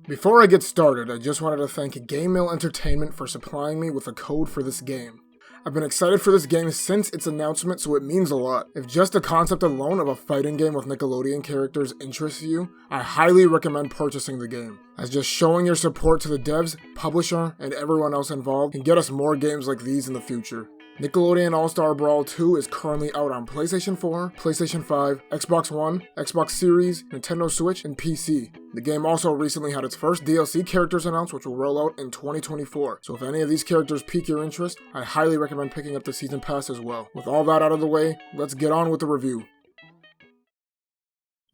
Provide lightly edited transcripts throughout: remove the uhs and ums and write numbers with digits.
Before I get started, I just wanted to thank Game Mill Entertainment for supplying me with a code for this game. I've been excited for this game since its announcement, so it means a lot. If just the concept alone of a fighting game with Nickelodeon characters interests you, I highly recommend purchasing the game, as just showing your support to the devs, publisher, and everyone else involved can get us more games like these in the future. Nickelodeon All-Star Brawl 2 is currently out on PlayStation 4, PlayStation 5, Xbox One, Xbox Series, Nintendo Switch, and PC. The game also recently had its first DLC characters announced, which will roll out in 2024. So if any of these characters pique your interest, I highly recommend picking up the Season Pass as well. With all that out of the way, let's get on with the review.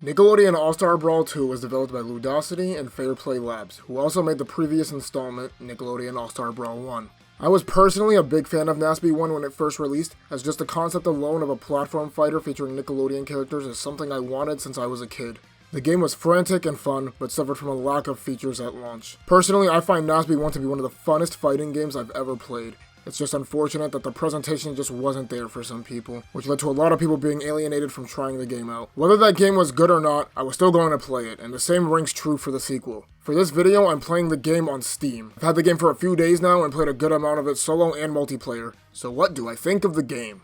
Nickelodeon All-Star Brawl 2 was developed by Ludosity and Fair Play Labs, who also made the previous installment, Nickelodeon All-Star Brawl 1. I was personally a big fan of NASB 1 when it first released, as just the concept alone of a platform fighter featuring Nickelodeon characters is something I wanted since I was a kid. The game was frantic and fun, but suffered from a lack of features at launch. Personally, I find NASB 1 to be one of the funnest fighting games I've ever played. It's just unfortunate that the presentation just wasn't there for some people, which led to a lot of people being alienated from trying the game out. Whether that game was good or not, I was still going to play it, and the same rings true for the sequel. For this video, I'm playing the game on Steam. I've had the game for a few days now and played a good amount of it solo and multiplayer. So what do I think of the game?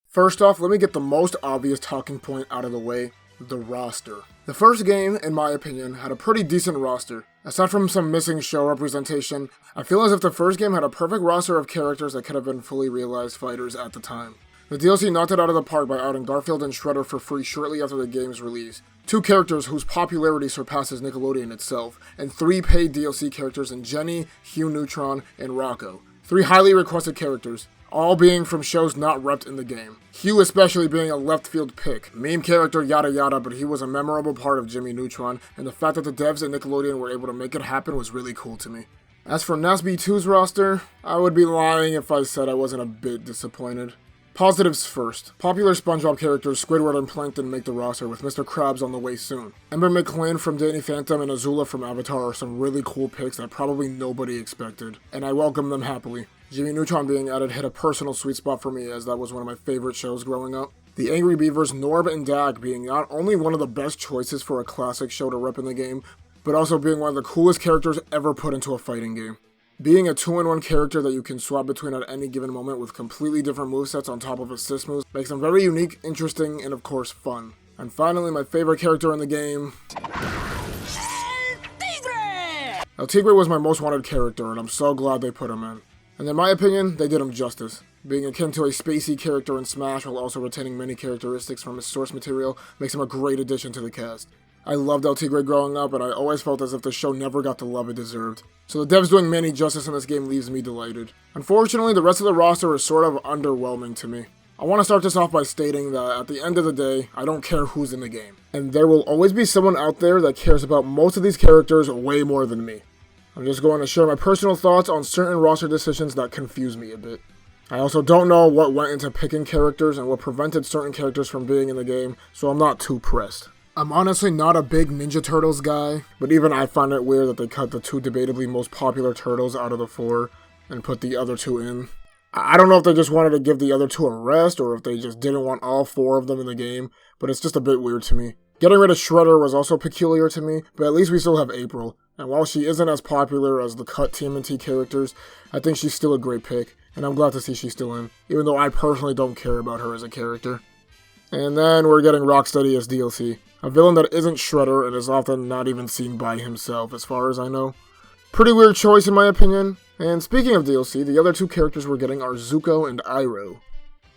First off, let me get the most obvious talking point out of the way, the roster. The first game, in my opinion, had a pretty decent roster. Aside from some missing show representation, I feel as if the first game had a perfect roster of characters that could have been fully realized fighters at the time. The DLC knocked it out of the park by outing Garfield and Shredder for free shortly after the game's release. 2 characters whose popularity surpasses Nickelodeon itself, and 3 paid DLC characters in Jenny, Hugh Neutron, and Rocco. 3 highly requested characters, all being from shows not repped in the game. Hugh especially being a left field pick. Meme character yada yada, but he was a memorable part of Jimmy Neutron, and the fact that the devs at Nickelodeon were able to make it happen was really cool to me. As for NASB 2's roster, I would be lying if I said I wasn't a bit disappointed. Positives first. Popular SpongeBob characters Squidward and Plankton make the roster, with Mr. Krabs on the way soon. Ember McLean from Danny Phantom and Azula from Avatar are some really cool picks that probably nobody expected, and I welcome them happily. Jimmy Neutron being added hit a personal sweet spot for me, as that was one of my favorite shows growing up. The Angry Beavers Norb and Dag being not only one of the best choices for a classic show to rep in the game, but also being one of the coolest characters ever put into a fighting game. Being a 2-in-1 character that you can swap between at any given moment with completely different movesets on top of assist moves makes them very unique, interesting, and of course fun. And finally, my favorite character in the game, El Tigre was my most wanted character, and I'm so glad they put him in. And in my opinion, they did him justice. Being akin to a spacey character in Smash while also retaining many characteristics from his source material makes him a great addition to the cast. I loved El Tigre growing up, and I always felt as if the show never got the love it deserved. So the devs doing Manny justice in this game leaves me delighted. Unfortunately, the rest of the roster is sort of underwhelming to me. I want to start this off by stating that at the end of the day, I don't care who's in the game. And there will always be someone out there that cares about most of these characters way more than me. I'm just going to share my personal thoughts on certain roster decisions that confuse me a bit. I also don't know what went into picking characters and what prevented certain characters from being in the game, so I'm not too pressed. I'm honestly not a big Ninja Turtles guy, but even I find it weird that they cut the 2 debatably most popular turtles out of the 4 and put the other 2 in. I don't know if they just wanted to give the other 2 a rest or if they just didn't want all 4 of them in the game, but it's just a bit weird to me. Getting rid of Shredder was also peculiar to me, but at least we still have April. And while she isn't as popular as the cut TMNT characters, I think she's still a great pick, and I'm glad to see she's still in, even though I personally don't care about her as a character. And then we're getting Rocksteady as DLC, a villain that isn't Shredder and is often not even seen by himself as far as I know. Pretty weird choice in my opinion, and speaking of DLC, the other 2 characters we're getting are Zuko and Iroh.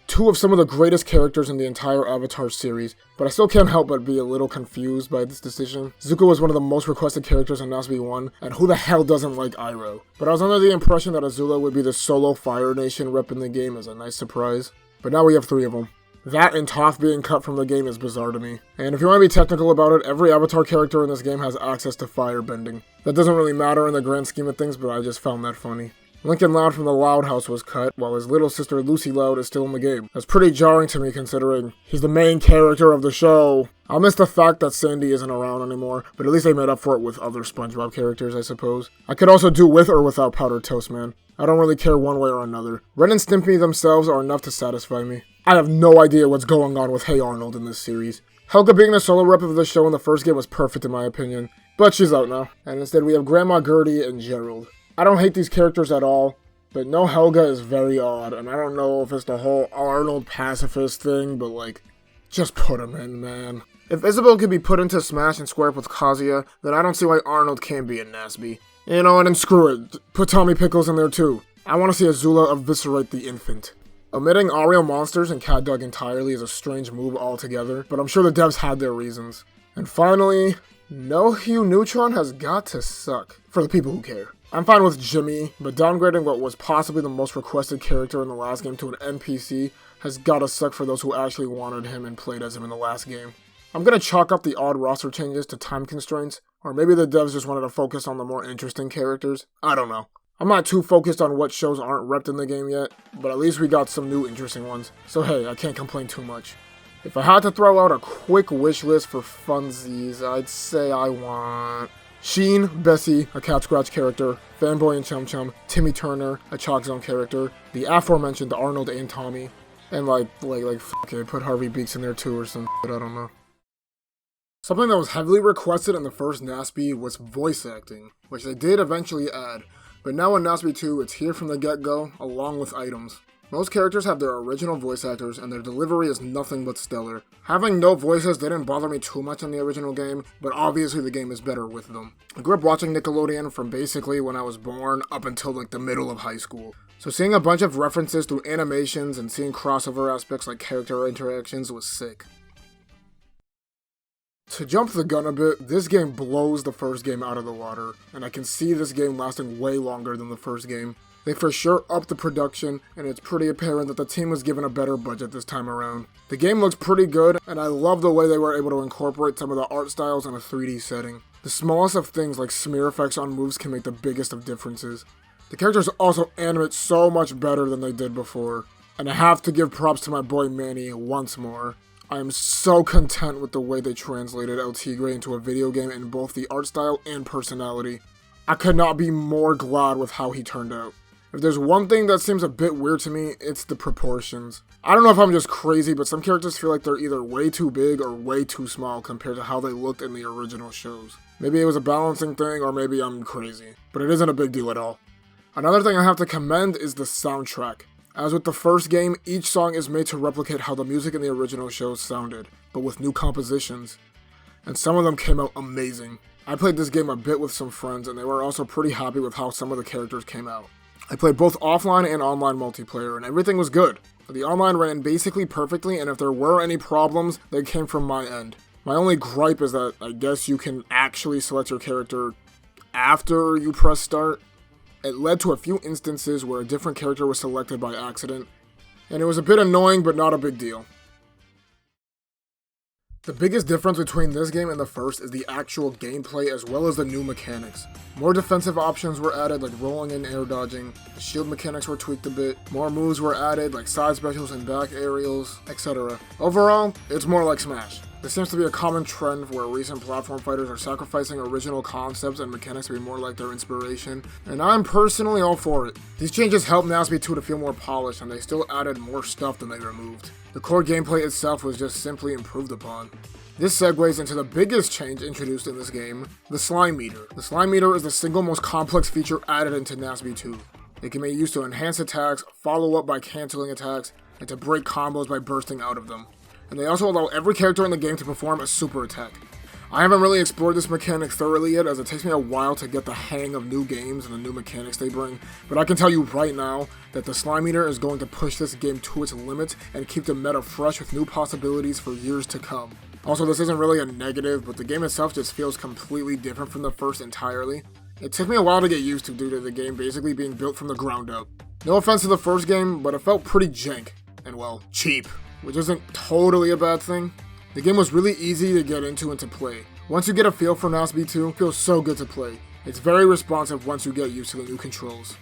2 of some of the greatest characters in the entire Avatar series, but I still can't help but be a little confused by this decision. Zuko was one of the most requested characters in NASB 1, and who the hell doesn't like Iroh? But I was under the impression that Azula would be the solo Fire Nation rep in the game as a nice surprise. But now we have 3 of them. That and Toph being cut from the game is bizarre to me. And if you want to be technical about it, every Avatar character in this game has access to fire bending. That doesn't really matter in the grand scheme of things, but I just found that funny. Lincoln Loud from the Loud House was cut, while his little sister Lucy Loud is still in the game. That's pretty jarring to me considering he's the main character of the show. I'll miss the fact that Sandy isn't around anymore, but at least they made up for it with other SpongeBob characters, I suppose. I could also do with or without Powdered Toast Man. I don't really care one way or another. Ren and Stimpy themselves are enough to satisfy me. I have no idea what's going on with Hey Arnold in this series. Helga being the solo rep of the show in the first game was perfect in my opinion, but she's out now. And instead we have Grandma Gertie and Gerald. I don't hate these characters at all, but no Helga is very odd, and I don't know if it's the whole Arnold pacifist thing, but like, just put him in, man. If Isabel could be put into Smash and square up with Kazuya, then I don't see why Arnold can't be in Nasby. You know, and then screw it, put Tommy Pickles in there too. I want to see Azula eviscerate the infant. Omitting Aerial Monsters and Cat Dog entirely is a strange move altogether, but I'm sure the devs had their reasons. And finally, no Hugh Neutron has got to suck, for the people who care. I'm fine with Jimmy, but downgrading what was possibly the most requested character in the last game to an NPC has gotta suck for those who actually wanted him and played as him in the last game. I'm gonna chalk up the odd roster changes to time constraints, or maybe the devs just wanted to focus on the more interesting characters. I don't know. I'm not too focused on what shows aren't repped in the game yet, but at least we got some new interesting ones, so hey, I can't complain too much. If I had to throw out a quick wish list for funsies, I'd say I want Sheen, Bessie, a Cat Scratch character, Fanboy and Chum Chum, Timmy Turner, a Chalk Zone character, the aforementioned Arnold and Tommy, and fuck it, put Harvey Beaks in there too or some shit, I don't know. Something that was heavily requested in the first Nasby was voice acting, which they did eventually add. But now in Nasby 2, it's here from the get-go, along with items. Most characters have their original voice actors, and their delivery is nothing but stellar. Having no voices didn't bother me too much in the original game, but obviously the game is better with them. I grew up watching Nickelodeon from basically when I was born up until like the middle of high school. So seeing a bunch of references through animations and seeing crossover aspects like character interactions was sick. To jump the gun a bit, this game blows the first game out of the water, and I can see this game lasting way longer than the first game. They for sure upped the production, and it's pretty apparent that the team was given a better budget this time around. The game looks pretty good, and I love the way they were able to incorporate some of the art styles in a 3D setting. The smallest of things like smear effects on moves can make the biggest of differences. The characters also animate so much better than they did before, and I have to give props to my boy Manny once more. I am so content with the way they translated El Tigre into a video game in both the art style and personality. I could not be more glad with how he turned out. If there's one thing that seems a bit weird to me, it's the proportions. I don't know if I'm just crazy, but some characters feel like they're either way too big or way too small compared to how they looked in the original shows. Maybe it was a balancing thing, or maybe I'm crazy, but it isn't a big deal at all. Another thing I have to commend is the soundtrack. As with the first game, each song is made to replicate how the music in the original shows sounded, but with new compositions. And some of them came out amazing. I played this game a bit with some friends, and they were also pretty happy with how some of the characters came out. I played both offline and online multiplayer, and everything was good. The online ran basically perfectly, and if there were any problems, they came from my end. My only gripe is that I guess you can actually select your character after you press start. It led to a few instances where a different character was selected by accident, and it was a bit annoying but not a big deal. The biggest difference between this game and the first is the actual gameplay as well as the new mechanics. More defensive options were added like rolling and air dodging, the shield mechanics were tweaked a bit, more moves were added like side specials and back aerials, etc. Overall, it's more like Smash. There seems to be a common trend where recent platform fighters are sacrificing original concepts and mechanics to be more like their inspiration, and I'm personally all for it. These changes help Nasby 2 to feel more polished, and they still added more stuff than they removed. The core gameplay itself was just simply improved upon. This segues into the biggest change introduced in this game, the Slime Meter. The Slime Meter is the single most complex feature added into Nasby 2. It can be used to enhance attacks, follow up by canceling attacks, and to break combos by bursting out of them. And they also allow every character in the game to perform a super attack. I haven't really explored this mechanic thoroughly yet, as it takes me a while to get the hang of new games and the new mechanics they bring, but I can tell you right now that the Slime Meter is going to push this game to its limits and keep the meta fresh with new possibilities for years to come. Also, this isn't really a negative, but the game itself just feels completely different from the first entirely. It took me a while to get used to due to the game basically being built from the ground up. No offense to the first game, but it felt pretty jank, and well, cheap. Which isn't totally a bad thing. The game was really easy to get into and to play. Once you get a feel for Nasby 2, it feels so good to play. It's very responsive once you get used to the new controls.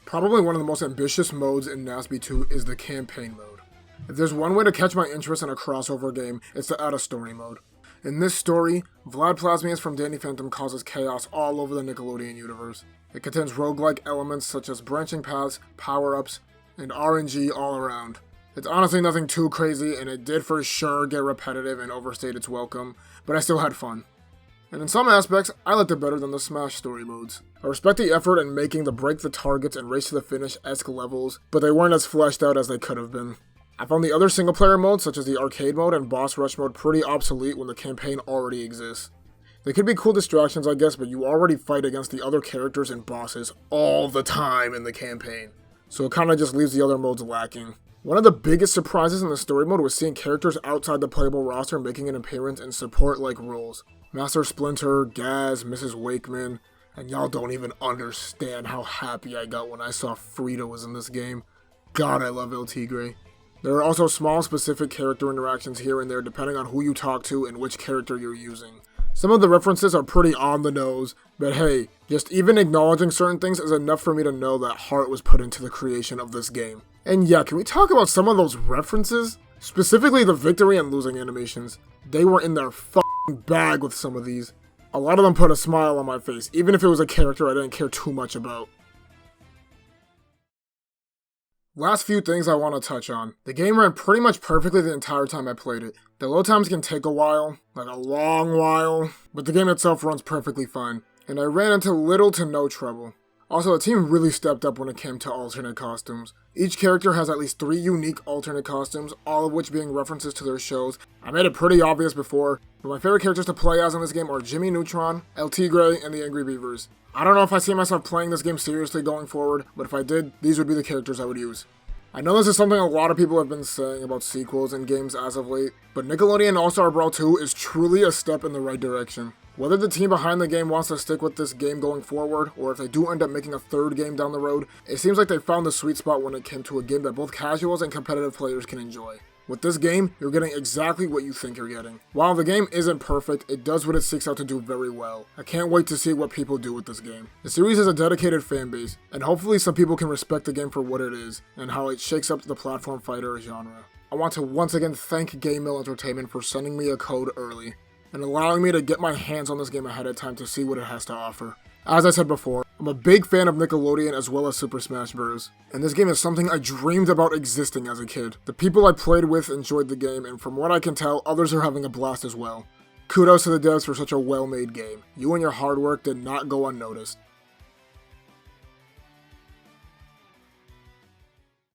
Probably one of the most ambitious modes in Nasby 2 is the campaign mode. If there's one way to catch my interest in a crossover game, it's to add a story mode. In this story, Vlad Plasmius from Danny Phantom causes chaos all over the Nickelodeon universe. It contains roguelike elements such as branching paths, power-ups, and RNG all around. It's honestly nothing too crazy, and it did for sure get repetitive and overstayed its welcome, but I still had fun. And in some aspects, I liked it better than the Smash story modes. I respect the effort in making the break the targets and race to the finish-esque levels, but they weren't as fleshed out as they could have been. I found the other single-player modes, such as the arcade mode and boss rush mode, pretty obsolete when the campaign already exists. They could be cool distractions, I guess, but you already fight against the other characters and bosses all the time in the campaign, so it kinda just leaves the other modes lacking. One of the biggest surprises in the story mode was seeing characters outside the playable roster making an appearance in support-like roles. Master Splinter, Gaz, Mrs. Wakeman, and y'all don't even understand how happy I got when I saw Frida was in this game. God, I love El Tigre. There are also small specific character interactions here and there depending on who you talk to and which character you're using. Some of the references are pretty on the nose, but hey, just even acknowledging certain things is enough for me to know that heart was put into the creation of this game. And yeah, can we talk about some of those references? Specifically the victory and losing animations. They were in their f***ing bag with some of these. A lot of them put a smile on my face, even if it was a character I didn't care too much about. Last few things I want to touch on. The game ran pretty much perfectly the entire time I played it. The load times can take a while, like a long while, but the game itself runs perfectly fine, and I ran into little to no trouble. Also, the team really stepped up when it came to alternate costumes. Each character has at least 3 unique alternate costumes, all of which being references to their shows. I made it pretty obvious before, but my favorite characters to play as in this game are Jimmy Neutron, El Tigre, and the Angry Beavers. I don't know if I see myself playing this game seriously going forward, but if I did, these would be the characters I would use. I know this is something a lot of people have been saying about sequels in games as of late, but Nickelodeon All-Star Brawl 2 is truly a step in the right direction. Whether the team behind the game wants to stick with this game going forward, or if they do end up making a third game down the road, it seems like they found the sweet spot when it came to a game that both casuals and competitive players can enjoy. With this game, you're getting exactly what you think you're getting. While the game isn't perfect, it does what it seeks out to do very well. I can't wait to see what people do with this game. The series has a dedicated fanbase, and hopefully some people can respect the game for what it is, and how it shakes up the platform fighter genre. I want to once again thank Game Mill Entertainment for sending me a code early, and allowing me to get my hands on this game ahead of time to see what it has to offer. As I said before, I'm a big fan of Nickelodeon as well as Super Smash Bros. And this game is something I dreamed about existing as a kid. The people I played with enjoyed the game, and from what I can tell, others are having a blast as well. Kudos to the devs for such a well-made game. You and your hard work did not go unnoticed.